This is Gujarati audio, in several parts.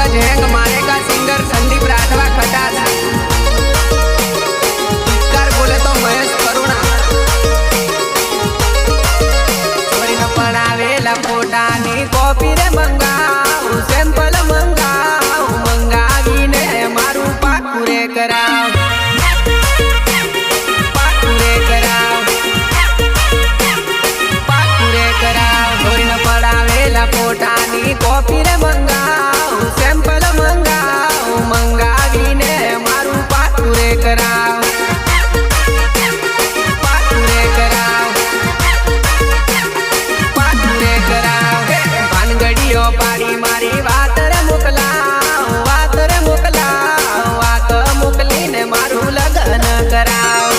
पंकज हैंग मारेगा सिंगर संदीप राठवा खटास कर बोले तो महेश करुणा छोरी न पड़ावेला फोटानी कॉपी रे मंगाऊ सैंपल मंगाऊ मंगावीने मारू पाकुरे कराव पाकुरे कराव पाकुरे कराव छोरी न पड़ावेला फोटानी कॉपी रे मंगाऊ सैंपल मंगाऊ मंगावीने मारू पाकुरे कराव पाकुरे कराव पाकुरे कराव भानगड़ियो पाड़ी मारी वात रे मोकलाव वात रे मोकलाव वात मोकलीने मारू लगन कराव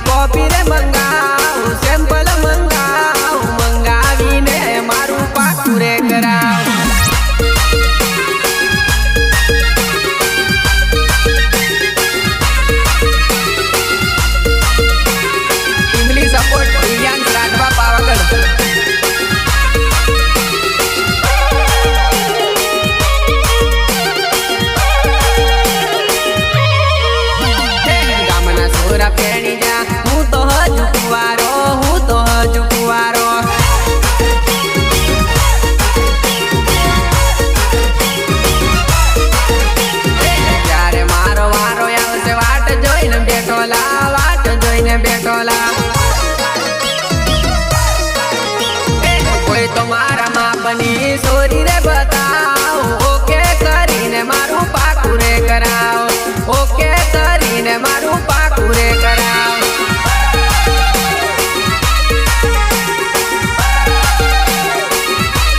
कॉपी रे मंगाऊ सैंपल मंगाऊ मंगावीने मारू पाकुरे कराव इंग्लिश सपोर्ट प्रियांक राठवा पावागढ़ गामना सोरा पेणी जा हूँ तो हजू कुवारो जारे मारो वारो आवसे वाट जोईने बेठोला कोई तो मारा मापनी सोरी रे बताओ ओके करीने मारू पाकुरे कराओ ओके करीने मारू पाकुरे कराओ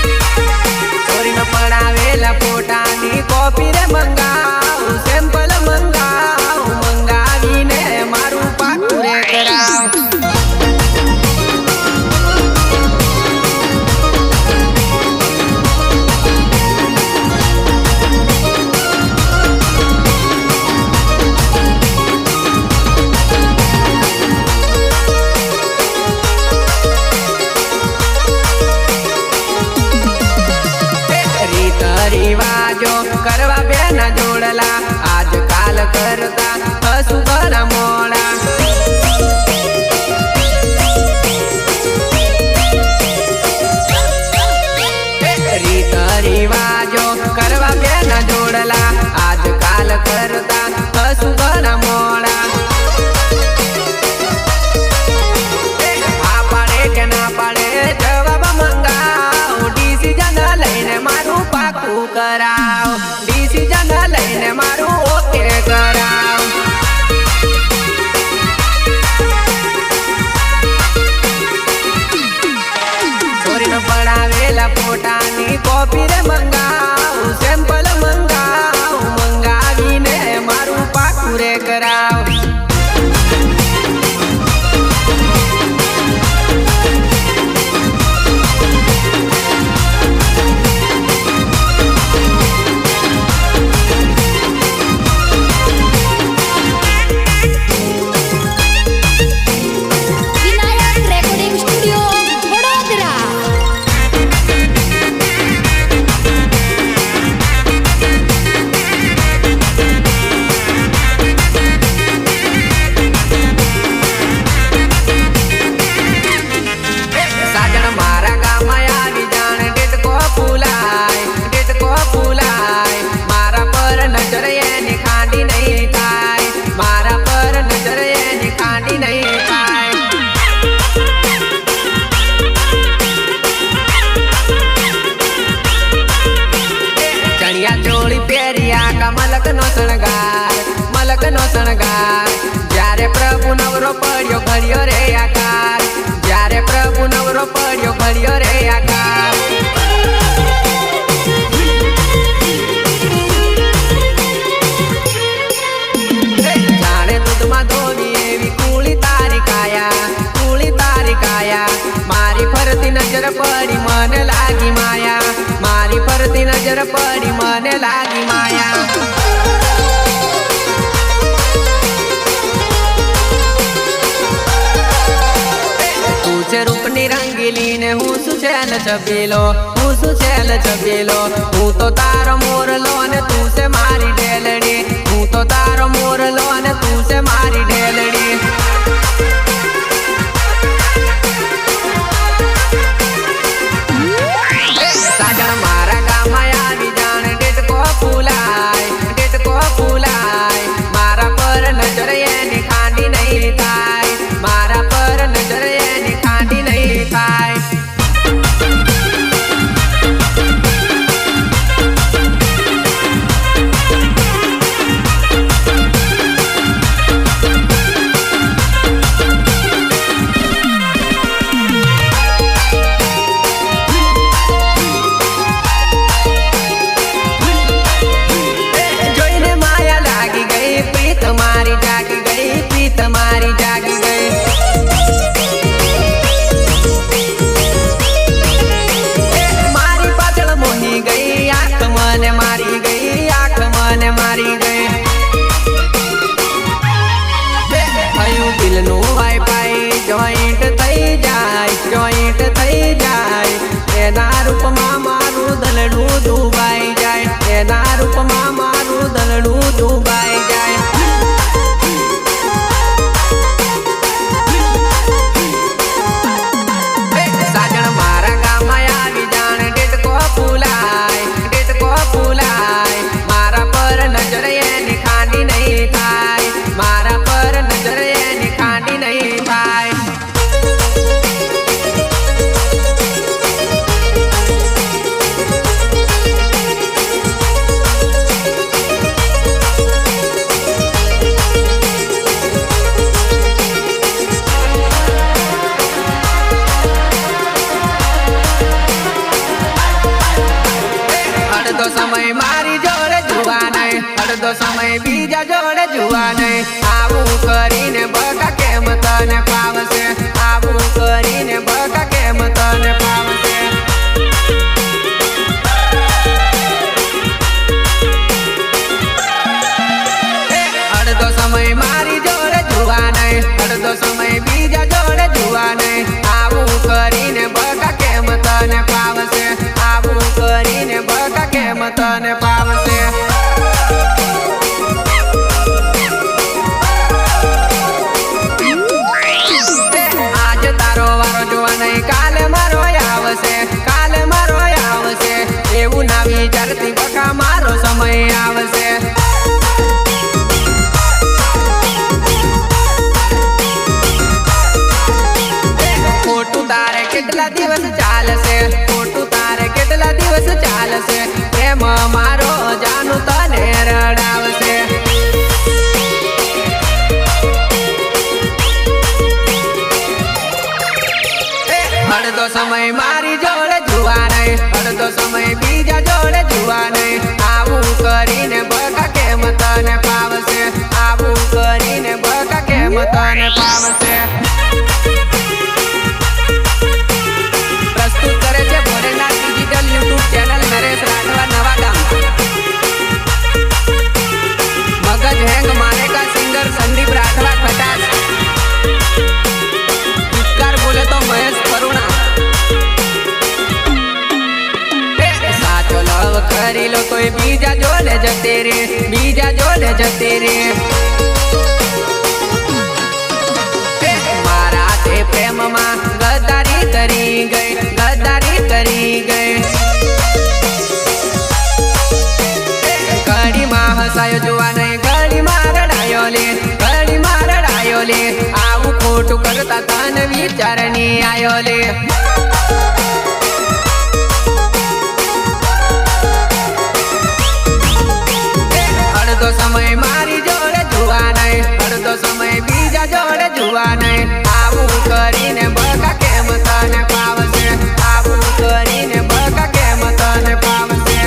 छोरी न पड़ावेला फोटानी कॉपी रे मंगाऊ सैंपल मंगाऊ मंगावीने मारू पाकुरे कराव रिवाजो करवा बेना जोड़ला आजकाल करता हसु भरा मोड़ा रीत रिवाजो करवा बेना जोड़ला आजकाल करता हसु भरा मोड़ा आ पाड़े के ना पाड़े जवाब मंगाओ डिसीजन लईने मारू पाकू कराव डिसीजन लईने मारू ओके कराव छोरी न पड़ावेला फोटानी कॉपी रे मंगाऊ सैंपल मंगाऊ मंगावीने मारू पाकुरे कराव मलक नो शणगार जारे प्रभु नवरो पड़्यो घड़ियो रे आकार जारे प्रभु नवरो पड़्यो घड़ियो रे आकार जाने નજર પડી મને લાગી માયા તું છે રૂપની રંગીલી ને હું શું છેલ છબીલો હું શું છેલ છબીલો હું તો તારો મોરલો ને તું છે મારી ઢેલડી હું તો તારો મોરલો ને તું છે મારી ઢેલડી સાજણ મારા ગામમાં આવી જાણ ડેટકો ફૂલાય મારા પર નજર એની ખાંડી નહીં થાય મારા પર નજર એની ખાંડી નહીં થાય તમારી જાગી ગઈ મારી પાછળ મોહી ગઈ આંખ મને મારી ગઈ આંખ મને મારી ગઈ થયું દિલનું વાઈફાઈ જોઈન્ટ થઈ જાય એના રૂપમાં મારું દલડું ડૂબાઈ જાય એના રૂપમાં મારું દલડું ડૂબાઈ જાય અડધો સમય મારી જોડે જુવા નહીં અડધો સમય બીજા જોડે જુવા નહીં આવું કરીને બકા કેમ તને ફાવશે આવું કરીને બકા કેમ તને ફાવશે અડધો સમય મારી જોડે જુવા નહીં અડધો સમય બીજા જોડે જુવા નહીં આવું કરીને બકા કેમ તને ફાવશે આવું કરીને બકા કેમ તને ફાવશે આજ તારો વારો જોવા નહીં કાલે મારો આવશે એવું ના વિચારતી બકા મારો સમય આવશે ખોટું તારે કેટલા દિવસ ચાલશે ખોટું તારે કેટલા દિવસ ચાલશે પ્રેમ મારો જાનું તને રડાવશે અડધો સમય મારી જોડે જુવા નહીં અડધો સમય બીજા જોડે જુવા નહીં આવું કરીને બકા કેમ તને ફાવશે આવું કરીને બકા કેમ તને ફાવશે પ્રસ્તુત કરે છે Bholenath digital YouTube channel Naresh Rathwa નવા ગામ મગજ હેંગ મારે કા સિંગર સંદીપ રાઠવા ખટાસ ગીતકાર બોલે તો મહેશ કરુણા સાચો લવ કરી લો કોઈ બીજા જોડે જતે રે બીજા જોડે જતે રે મારા તે પ્રેમમાં ગદ્દારી કરી ગઈ ઘડીમાં હસાયો જોવા નહીં ઘડીમાં રડાયો લે આવું ખોટું કરતા તને વિચાર ની આયો લે અડધો સમય મારી જોડે જુવા નહીં અડધો સમય બીજા જોડે જુવા નહીં આવું કરીને બકા કેમ તને ફાવશે આવું કરીને બકા કેમ તને ફાવશે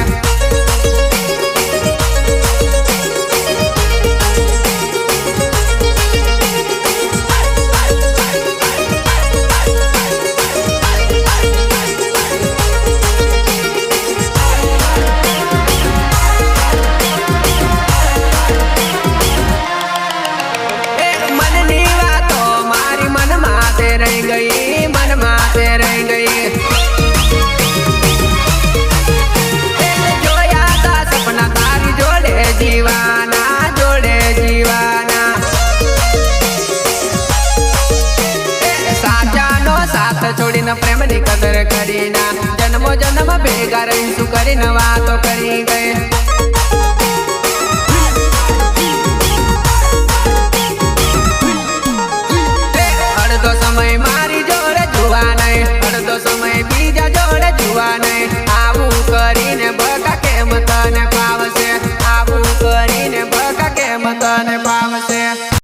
છોડીને પ્રેમની કદર કરીને જન્મો જન્મ ભેગા રહીશું કરીને વાતો કરી ગઈ અડધો સમય મારી જોડે જોવા નહીં અડધો સમય બીજા જોડે જોવા નહીં આવું કરીને બકા કેમ તને ફાવશે આવું કરીને બકા કેમ તને ફાવશે